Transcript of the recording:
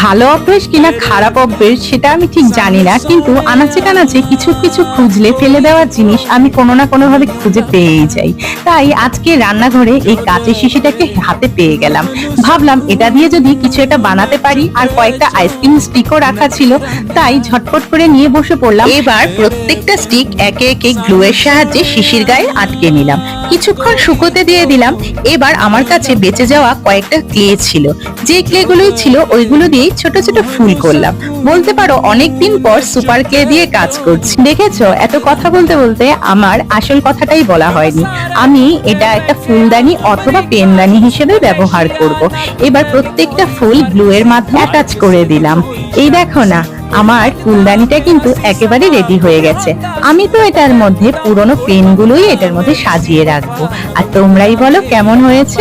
ভালো অভ্যেস কিনা খারাপ অভ্যেস সেটা আমি ঠিক জানি না, কিন্তু আনাচে কানাচে কিছু কিছু খুঁজলে ফেলে দেওয়ার জিনিস আমি কোনো না কোনো ভাবে খুঁজে পেয়েই যাই। তাই আজকে রান্নাঘরে এই কাঁচের শিশিটাকে হাতে পেয়ে গেলাম। ভাবলাম এটা দিয়ে যদি কিছু একটা বানাতে পারি, আর কয়েকটা আইসক্রিম স্টিকও রাখা ছিল, তাই ঝটপট করে নিয়ে বসে পড়লাম। এবার প্রত্যেকটা স্টিক একে একে গ্লু এর সাহায্যে শিশির গায়ে আটকে নিলাম, কিছুক্ষণ শুকোতে দিয়ে দিলাম। এবার আমার কাছে বেঁচে যাওয়া কয়েকটা ক্লে ছিল, যে ক্লে গুলোই ছিল ওইগুলো দিয়ে ছোট ছোট ফুল করলাম। বলতে পারো অনেকদিন পর সুপার ক্লে দিয়ে কাজ করছি। দেখেছো, এত কথা বলতে বলতে আমার আসল কথাটাই বলা হয়নি। আমি এটা একটা ফুলদানি অথবা পেনদানি হিসেবে ব্যবহার করব। এবার প্রত্যেকটা ফুল গ্লু এর মাধ্যমে অ্যাটাচ করে দিলাম। এই দেখো না, আমার ফুলদানিটা কিন্তু একেবারে রেডি হয়ে গেছে। আমি তো এটার মধ্যে পুরনো পেনগুলোই এটার মধ্যে সাজিয়ে রাখবো। আর তোমরাই বলো কেমন হয়েছে।